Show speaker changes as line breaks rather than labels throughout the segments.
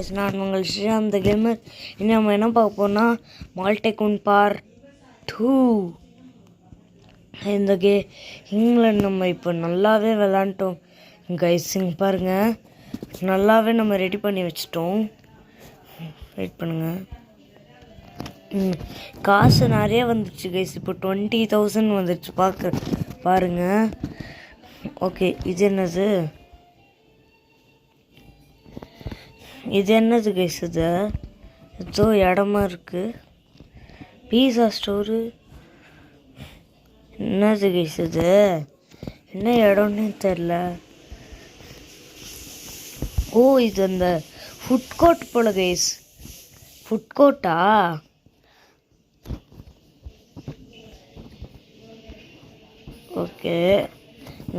Guys, நான் உங்கள் ஸ்ரீராம் த gamer. இன்னும் நம்ம என்ன பார்க்க போனால் மால் டைக்கூன் பார்ட் 2. இந்த இங்கிலாந்து நம்ம இப்போ நல்லாவே விளாண்டோம் கைஸ். இங்கே பாருங்கள், நல்லாவே நம்ம ரெடி பண்ணி வச்சிட்டோம். வெயிட் பண்ணுங்கள். காசு நிறைய வந்துடுச்சு கைஸ். இப்போ 20,000 வந்துடுச்சு. பாருங்கள். ஓகே, இது என்னது கைஸ்? இது ஏதோ இடமா இருக்குது. பீஸா ஸ்டோரு. என்னது கைஸ் இது? என்ன இடம்னே தெரில. ஓ, இது அந்த ஃபுட் கோர்ட் போல கைஸ். ஃபுட் கோர்ட்டா? ஓகே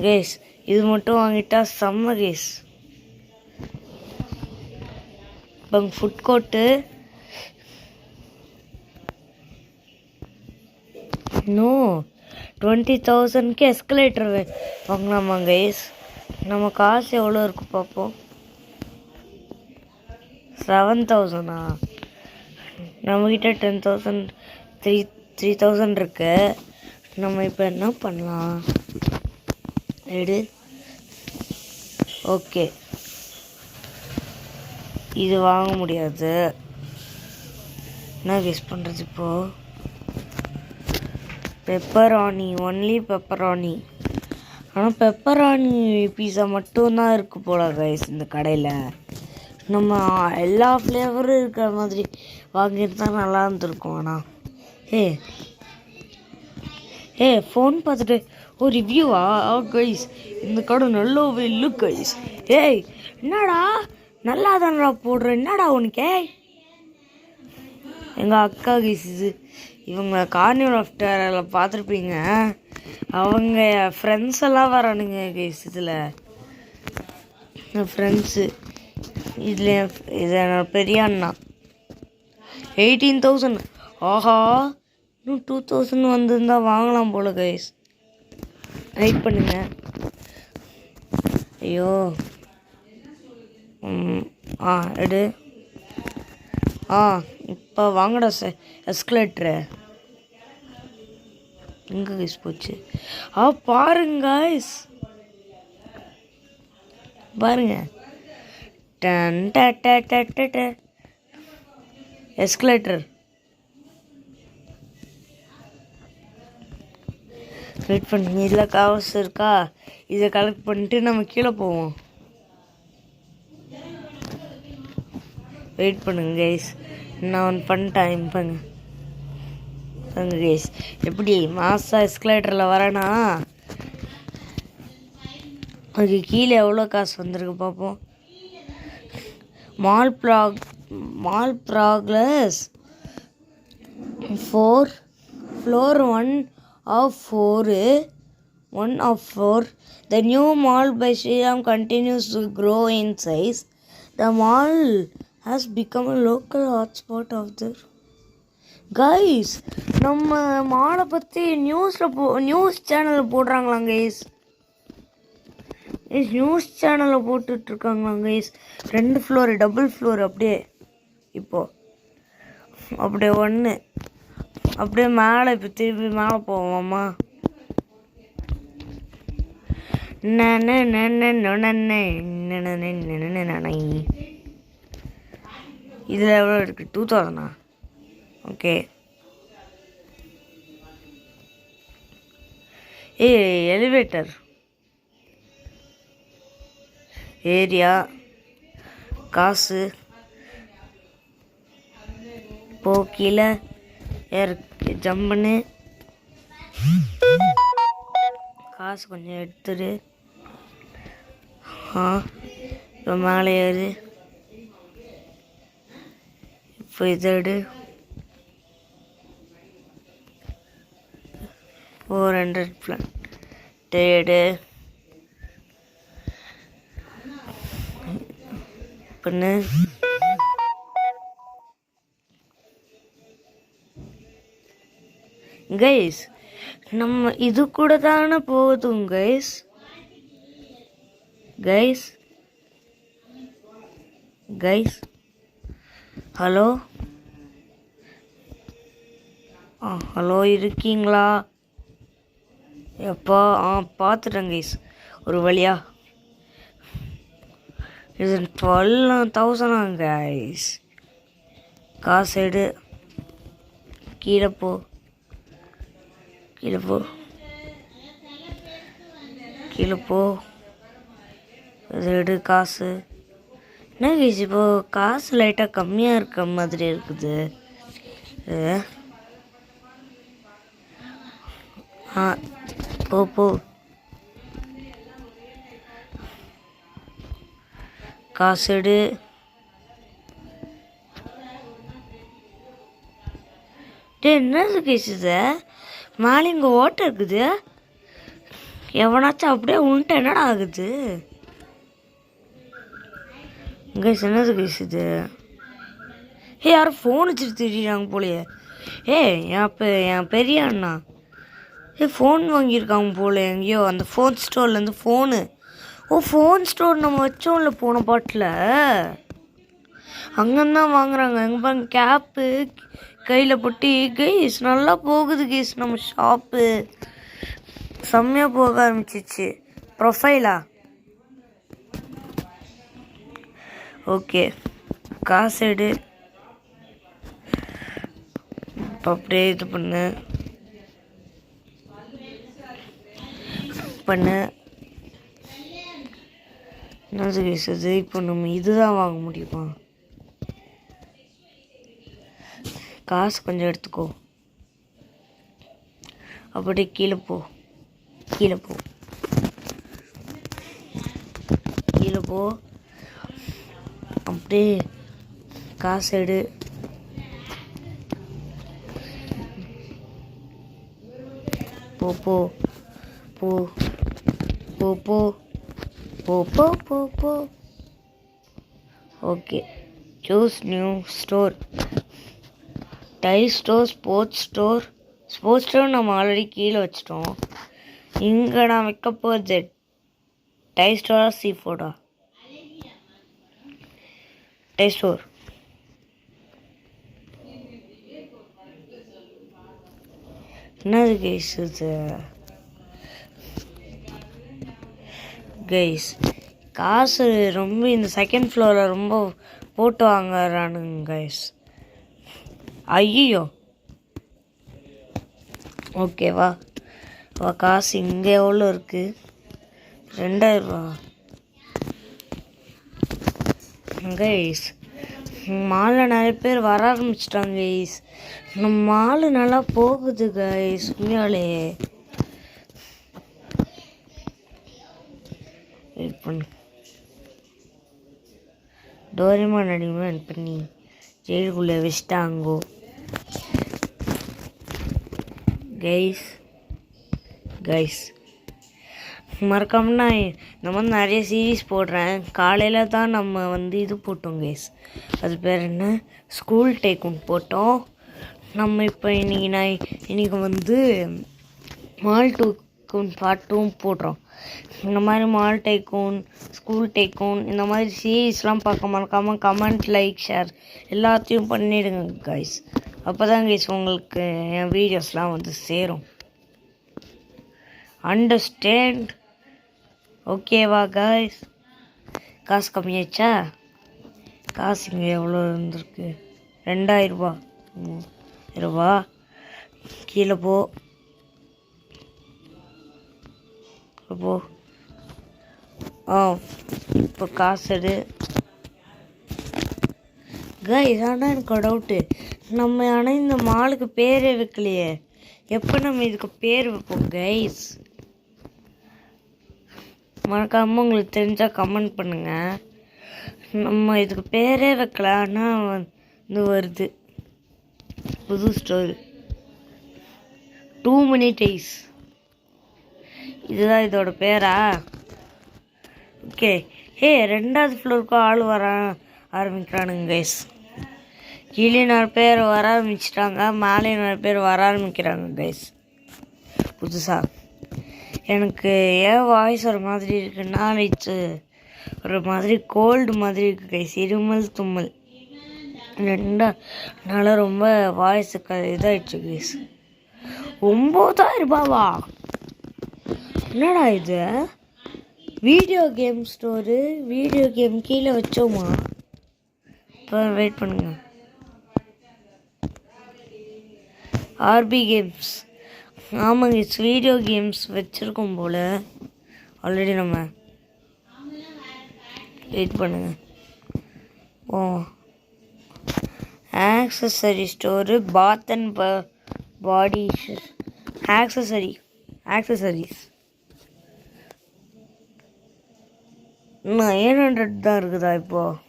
கைஸ், இது மட்டும் வாங்கிட்டா செம்ம கைஸ். இப்போ ஃபுட் கோர்ட்டு இன்னும் 20,000க்கு எஸ்கலேட்டர் வாங்கலாமா கைஸ்? நம்ம காசு எவ்வளோ இருக்குது பார்ப்போம். 7,000ஆ? நம்மக்கிட்ட 10,000 3,000 இருக்கு. நம்ம இப்போ என்ன பண்ணலாம்? எடு. ஓகே, இது வாங்க முடியாது. என்ன கெஸ் பண்ணுறது இப்போது? பெப்பரானி, ஒன்லி பெப்பரானி. ஆனால் பெப்பரானி பீஸா மட்டும்தான் இருக்குது போல கைஸ் இந்த கடையில். நம்ம எல்லா ஃப்ளேவரும் இருக்கிற மாதிரி வாங்கிட்டு தான் நல்லா இருந்திருக்கும். ஆனால் ஃபோன் பார்த்துட்டு ரிவ்யூவா கைஸ்? இந்த கடை நல்லாவே இல்லை கைஸ். என்னடா நல்லா தானடா போடுறேன், என்னடா உனக்கே? எங்கள் அக்கா கைஸ், இவங்க கார்னிவல் ஆஃப் டெரரில் பார்த்துருப்பீங்க. அவங்க ஃப்ரெண்ட்ஸ் எல்லாம் வரானுங்க கைஸ். இதில் என் ஃப்ரெண்ட்ஸு, இதில் இது என்னோட பெரிய அண்ணா. 18,000. ஆஹா, இன்னும் 2,000 வந்துருந்தா வாங்கலாம் போல கைஸ். வெயிட் பண்ணுங்க. ஐயோ, எடு. இப்போ வாங்கடா எஸ்கலேட்டரு. எங்கே கைஸ் போச்சு? பாருங்க கைஸ், பாருங்க. எஸ்கலேட்டர். வெயிட் பண்ணுங்க, இதில் காசு இருக்கா? இதை கலெக்ட் பண்ணிட்டு நம்ம கீழே போவோம். வெயிட் பண்ணுங்க கைஸ், நான் ஒன்று பண்ணிட்டேன். பாருங்க கைஸ், எப்படி மாசா எஸ்கலேட்டரில் வரேன்னா அதுக்கு கீழே எவ்வளோ காசு வந்திருக்கு பார்ப்போம். Mall progress 4 floor 1 of 4. The new mall by Shriram continues to grow in size. The mall has become a local hotspot of the guys. நம்ம மாலை பற்றி நியூஸ் சேனலில் போடுறாங்களாம் கைஸ். நியூஸ் சேனலில் போட்டுட்ருக்காங்களாம் கைஸ். 2 floor, double floor. அப்படியே இப்போது அப்படியே ஒன்று அப்படியே மேலே. இப்போ திருப்பி மேலே போவோம்மா. இதில் எவ்வளோ இருக்குது? 2,000ஆ? ஓகே. Elevator area. காசு போ கீழே ஜம்புன்னு. காசு கொஞ்சம் எடுத்துரு. இப்போ மேலே ஏறு. இப்போ இதை எடு. 400 எடு. பண்ணு. கைஸ், நம்ம இது கூட தானே போகுதும் கைஸ். கைஸ் ஹலோ ஹலோ இருக்கீங்களா? எப்போ பார்த்துட்டேன் கைஸ் ஒரு வழியா. இது 12,000 கைஸ். காசு எடு, கீழே போ கீழே போ கீழே போ. இது எடு காசு. என்ன கைஸ் இப்போ காசு லைட்டாக கம்மியாக இருக்க மாதிரி இருக்குது. போ போ. காசு எடு. என்னது கைஸ் இது? மேலே இங்கே ஓட்டை இருக்குது. எவனாச்சும் அப்படியே உன்ட்ட என்னடா ஆகுது கைஸ்? என்னது கைஸ் இது? யாரும் ஃபோன் வச்சுட்டு திடீராங்க போலையே. என் பெரிய அண்ணா ஃபோன் வாங்கியிருக்காங்க போல எங்கேயோ, அந்த ஃபோன் ஸ்டோர்லேருந்து ஃபோனு. ஃபோன் ஸ்டோர் நம்ம வச்சோம்ல போன பாட்டில், அங்கேருந்தான் வாங்குறாங்க. எங்கே பாருங்க, கேப்பு கையில் போட்டு. கைஸ் நல்லா போகுது கைஸ் நம்ம ஷாப்பு. செம்மையாக போக ஆரம்பிச்சிச்சு. ப்ரொஃபைலா ஓகே. காசு எடு. இப்போ அப்படியே இது பண்ணு. என்னது கைஸ் இது? இப்போ நம்ம இதுதான் வாங்க முடியுமா? காசு கொஞ்சம் எடுத்துக்கோ. அப்படியே கீழே போ கீழே போ கீழே போ. அப்படியே காசு எடு. போ போ போ போ போ போ போ போ போ. Okay. Choose new store. Tie store, sports store. Sports store நம்ம ஆல்ரெடி கீழே வச்சிட்டோம். இங்கே நான் வைக்க போகிறது டை ஸ்டோரா சீஃபுட்டா? Tie store. என்னது கைஸ் இது? கைஸ் காசு ரொம்ப இந்த செகண்ட் ஃப்ளோரில் ரொம்ப போட்டு வாங்குறானுங்க கைஸ். ஐயோ ஓகேவா? காசு இங்கே எவ்வளோ இருக்குது? 2000 ரூபா கைஸ். மாலில் நிறைய பேர் வர ஆரம்பிச்சிட்டாங்க கைஸ். நம்ம மாலு நல்லா போகுது கைஸ் உண்மையாலே. வெயிட் பண்ணு. டோரேமான் அடிமேன் பண்ணி ஜெயிலுக்குள்ளே வச்சிட்டாங்கோ கைஸ். மறக்காம இந்த மாதிரி நிறைய சீரீஸ் போடுறேன். காலையில் தான் நம்ம இது போட்டோம் கைஸ். அது பேர் என்ன, ஸ்கூல் டைக்கூன் போட்டோம். நம்ம இப்போ இன்றைக்கி மால் டைக்கூன் பார்ட் 2 போடுறோம். இந்த மாதிரி மால் டைக்கூன், ஸ்கூல் டைக்கூன், இந்த மாதிரி சீரீஸ்லாம் பார்க்க மறக்காமல் கமெண்ட், லைக், ஷேர் எல்லாத்தையும் பண்ணிவிடுங்க கைஸ். அப்போ தான் கைஸ் உங்களுக்கு என் வீடியோஸ்லாம் சேரும். அண்டர்ஸ்டாண்ட்? ஓகேவா கைஸ்? காசு கம்மியாச்சா? காசு இங்கே எவ்வளோ இருந்திருக்கு? 2000 ரூபா. 3000 ரூபா. கீழே போ போ. இப்போ காசு எடு கைஸ். ஆனால் எனக்கு டவுட்டு, நம்ம ஆனால் இந்த மாலுக்கு பேரே வைக்கலையே. எப்போ நம்ம இதுக்கு பேர் வைப்போம் கைஸ்? மறக்காமல் உங்களுக்கு தெரிஞ்சால் கமெண்ட் பண்ணுங்கள். நம்ம இதுக்கு பேரே வைக்கல, ஆனால் வருது புது ஸ்டோர். Two many days. இதுதான் இதோட பேரா? ஓகே. 2வது ஃப்ளோருக்கும் ஆள் வர ஆரம்பிக்கிறானுங்க கைஸ். கீழே நிறைய பேர் வர ஆரம்பிச்சிட்டாங்க, மேலே நிறைய பேர் வர ஆரம்பிக்கிறாங்க கைஸ் புதுசாக. எனக்கு ஏன் வாய்ஸ் ஒரு மாதிரி இருக்குன்னா, ஒரு மாதிரி கோல்டு மாதிரி இருக்குது கைஸ். இருமல் தும்மல். ரெண்டால ரொம்ப வாய்ஸுக்கு இதாகிடுச்சு கைஸ். 9,000 ரூபாவா? என்னடா இது? Video game store, video game கீழே வச்சோமா? இப்போ வெயிட் பண்ணுங்க. ஆர்பி கேம்ஸ், ஆமாங்க, வீடியோ கேம்ஸ் வச்சுருக்கோம் போல் ஆல்ரெடி. நம்ம வெயிட் பண்ணுங்க. ஓ, accessory store, bath and body accessories 900 தான் இருக்குதா இப்போது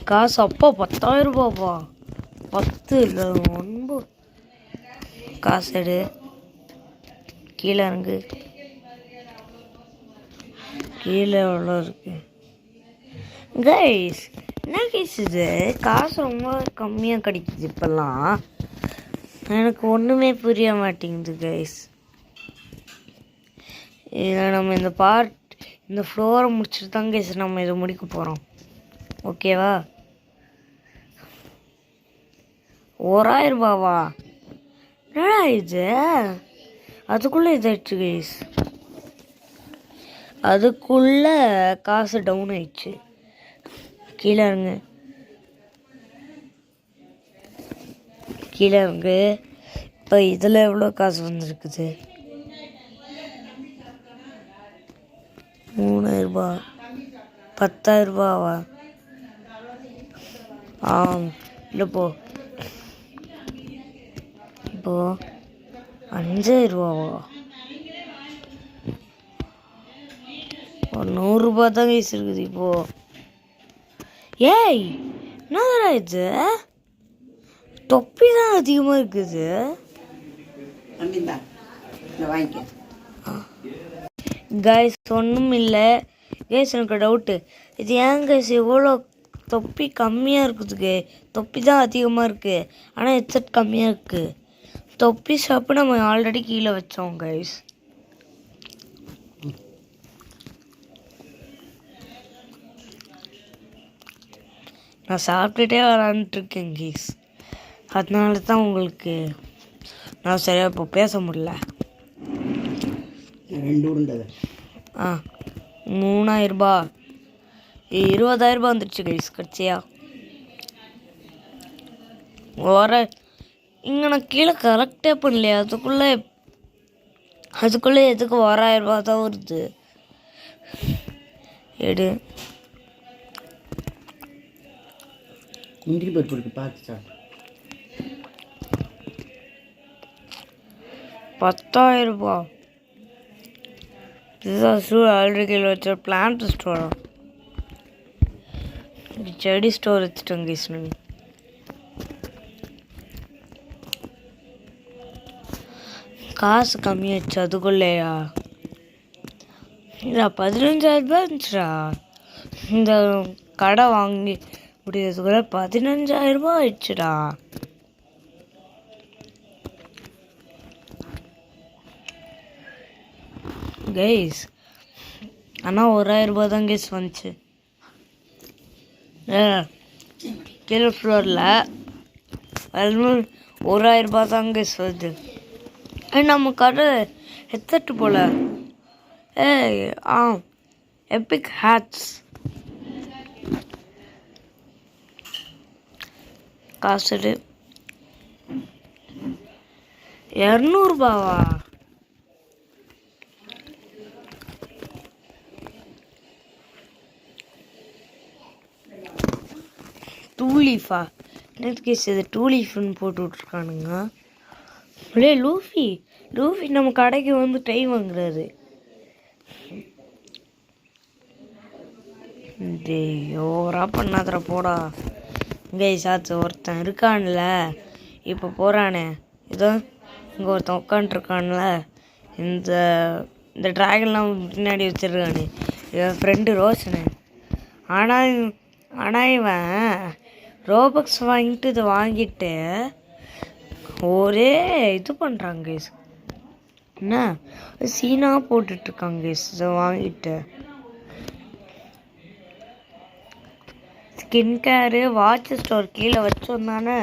காசு? அப்பா 10,000 ரூபாப்பா. 10 இல்லை 9. காசு எடு, கீழே இறங்கு. கீழே எவ்வளோ இருக்கு கைஸ்? என்ன கைஸ் இது? காசு ரொம்ப கம்மியாக கிடைக்குது இப்போல்லாம். எனக்கு ஒன்றுமே புரிய மாட்டேங்குது கைஸ். இதில் நம்ம இந்த ஃப்ளோரை முடிச்சுட்டு தான் கைஸ் நம்ம இதை முடிக்க போகிறோம். ஓகேவா? 1,000 ரூபாவா? என்னடா இது? அதுக்குள்ளே இதாகிடுச்சு கைஸ். அதுக்குள்ளே காசு டவுன் ஆயிடுச்சு. கீழே இறங்கு, கீழே இறங்கு. இப்போ இதில் எவ்வளோ காசு வந்துருக்குது? 3,000 ரூபா. 10,000 ரூபாவா? இல்லைப்போ இப்போ 5,000 ரூபாவா? 100 ரூபா தான் கைஸ் இருக்குது இப்போது. ஏய், என்னடா இது? தொப்பி தான் அதிகமாக இருக்குது. கைஸ் ஒன்றும் இல்லை கைஸ், எனக்கு டவுட்டு. இது ஏன் கைஸ் இவ்வளோ தொப்பி கம்மியாக இருக்குதுக்கு? தொப்பி தான் அதிகமாக இருக்குது, ஆனால் ஹெட்செட் கம்மியாக இருக்குது. தொப்பி ஷாப்பு நம்ம ஆல்ரெடி கீழே வச்சோம் கைஸ். நான் சாப்பிட்டுட்டே வரான்ட்டுருக்கேன் கைஸ். அதனால தான் உங்களுக்கு நான் சரியாக இப்போ பேச முடியல. 3,000 ரூபா, 20,000 ரூபா வந்துடுச்சு கைஸ் கட்சியா. இங்கே நான் கீழே கரெக்டே பண்ணலையா? அதுக்குள்ளே எதுக்கு 1,000 ரூபா தான் வருது? எடு.
முந்திரி பருப்பு இருக்கு, பார்த்து சார்.
10,000 ரூபா. இதுதான் ஆல்ரெடி கீழே வச்ச பிளான்ட் ஸ்டோரா? செடி ஸ்டோர் வச்சுட்டோங்க கிருஷ்ணன். காசு கம்மியாச்சு அதுக்குள்ளேயா? இல்லை 15,000 ரூபாய் இருந்துச்சுடா. இந்த கடை வாங்கி முடியறதுக்குள்ள 15,000 ரூபாய் ஆயிடுச்சுடா. கைஸ் ஆனால் 1,000 ரூபாய் தான் கைஸ் வந்துச்சு. கீழே ஃப்ளோரில் 1,000 ரூபாய் தான் கைஸ் வருது. நம்ம கடை ஹெட்செட்டு போல். Epic hats. காசு 200 ரூபாவா? டூலீஃபா? எனக்கு கேஸ் இது டூலீஃப்னு போட்டு விட்ருக்கானுங்க. அப்படியே லூஃபி நம்ம கடைக்கு வந்து டைம் வாங்குறாரு. ஓவரா பண்ணாதர போடா. இங்கே சாத்து ஒருத்தன் இருக்கான்ல இப்போ போகிறானே, இதோ இங்கே ஒருத்தன் உட்காண்ட்ருக்கான்ல, இந்த ட்ராகன்லாம் பின்னாடி வச்சிருக்கானு, இவன் ஃப்ரெண்டு ரோஷனு. ஆனால் இவன் ரோபக்ஸ் வாங்கிட்டு இதை வாங்கிட்டு ஒரே இது பண்ணுறாங்க கேஸ். என்ன சீனாக போட்டுட்ருக்காங்க கேஸ் இதை வாங்கிட்டு. ஸ்கின் கேரு வாட்ச் ஸ்டோர் கீழே வச்சோம் தானே.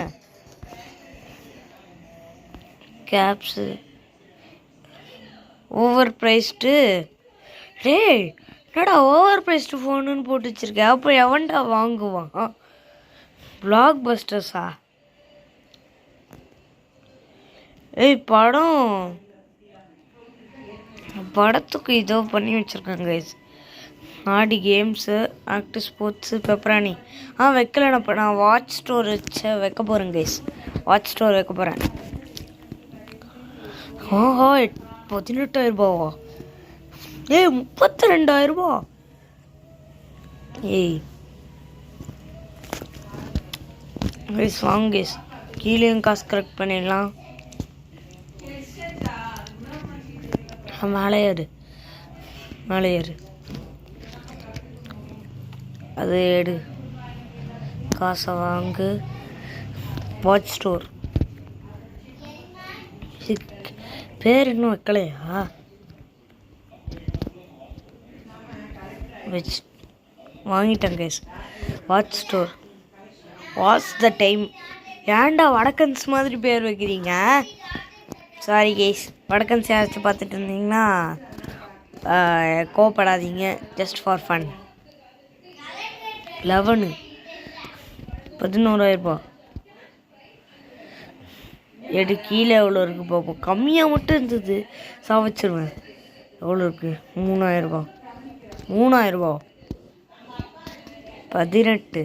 Caps over priced. டேய் என்னடா ஓவர் ப்ரைஸ்டு ஃபோனுன்னு போட்டு வச்சிருக்கேன். அப்போ எவன்டா வாங்குவான்? பிளாக் பஸ்டர்ஸா? படத்துக்கு இதோ பண்ணி வச்சுருக்காங்க கைஸ். ஆடி கேம்ஸு, ஆக்டிவ் ஸ்போர்ட்ஸு, பெப்பரானி. வைக்கல. நான் வாட்ச் ஸ்டோர் வைக்க போகிறேன் கைஸ். வாட்ச் ஸ்டோர் வைக்க போகிறேன். 18,000 ரூபாவா? 32,000 ரூபா. கைஸ் வாங்க கைஸ். கீழேயும் காசு கரெக்ட் பண்ணிடலாம். மேலே ஏறு. அது எடு. காசை வாங்கு. வாட்ச் ஸ்டோர் பேர் இன்னும் வைக்கலையா? வாங்கிட்டேன் guys. Watch store. Watch the time. ஏன்டா வடக்கன்ஸ் மாதிரி பேர் வைக்கிறீங்க? சாரி கைஸ், வடக்கன்ஸ் யாராச்சும் பார்த்துட்டு இருந்தீங்கன்னா கோவப்படாதீங்க. Just for fun. 11,000 ரூபா. எடு. கீழே எவ்வளோ இருக்குது பார்ப்போம். கம்மியாக மட்டும் இருந்தது, சாவச்சிருவேன். எவ்வளோ இருக்குது? 3,000 ரூபா. 3,000 ரூபா. 18.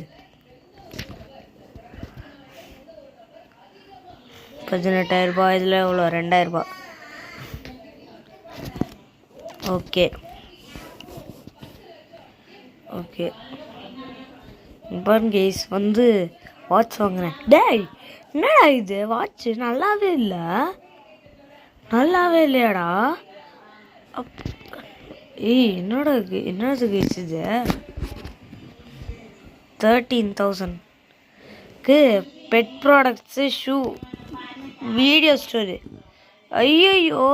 18,000 ரூபா. இதில் எவ்வளோ? 2,000 ரூபா. ஓகே பாருங்க கைஸ், வந்து வாட்ச் வாங்குறேன். டேய் என்னடா இது? வாட்ச் நல்லாவே இல்லையாடா? என்னது கைஸ் இது? 13,000க்கு pet products, shoe, video store. ஐயோ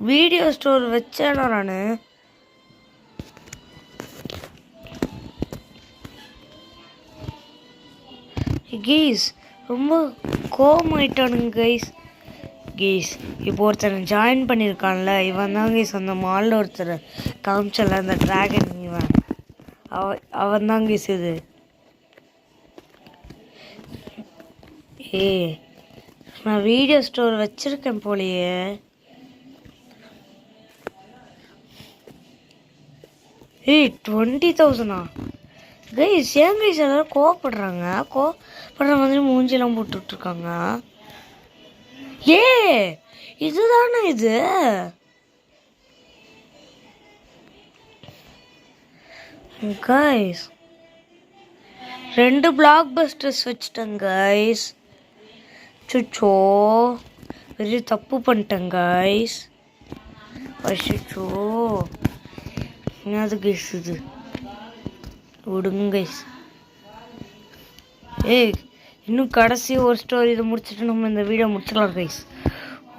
வீடியோ ஸ்டோர் வச்சேனா நான்? கைஸ் ரொம்ப கோவமாயிட்டானுங்க கைஸ். இப்போ ஒருத்தர் ஜாயின் பண்ணியிருக்கான்ல, இவன் தான் கைஸ் அந்த மாலில் ஒருத்தர் காமிச்சல, அந்த ட்ராகன். இவன் அவன் தான் கைஸ் இது. நான் வீடியோ ஸ்டோர் வச்சிருக்கேன் போலையே. 20,000 கைஸ்? ஏன் கைஸ் எல்லாரும் கோவப்படுற மாதிரி மூஞ்சிலாம் போட்டுட்ருக்காங்க? இதுதானே இது? கைஸ் 2 பிளாக் பஸ்டர்ஸ் வச்சுட்டேன் கைஸ். சுச்சோ பெரிய தப்பு பண்ணிட்டேன் கைஸ். அச்சோ என்னது கைஸ் இது? விடுங்க கைஸ். இன்னும் கடைசி ஒரு ஸ்டோரி இதை முடிச்சுட்டு நம்ம இந்த வீடியோ முடிச்சுக்கலாம் கைஸ்.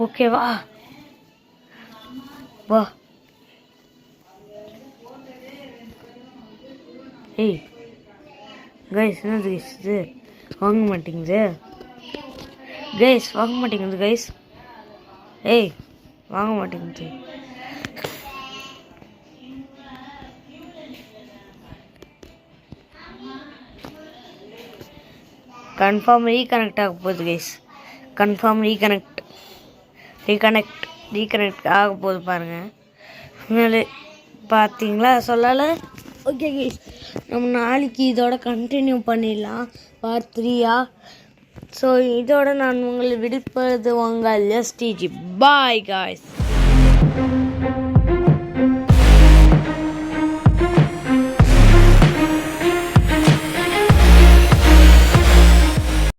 ஓகேவா? வா. கைஸ் என்னது கைஸ் இது? வாங்க மாட்டேங்குது கைஸ். வாங்க மாட்டேங்குது. கன்ஃபார்ம் ரீகனெக்ட் ஆக போகுது கைஸ். ரீகனெக்ட் ஆக போகுது பாருங்கள். மேலே பார்த்தீங்களா? சொல்லலை. ஓகே கைஸ், நம்ம நாளைக்கு இதோட கண்டினியூ பண்ணிடலாம். பார்ட் 3. ஸோ இதோட நான் உங்களை விடுப்பது உங்கள் STG. Bye guys.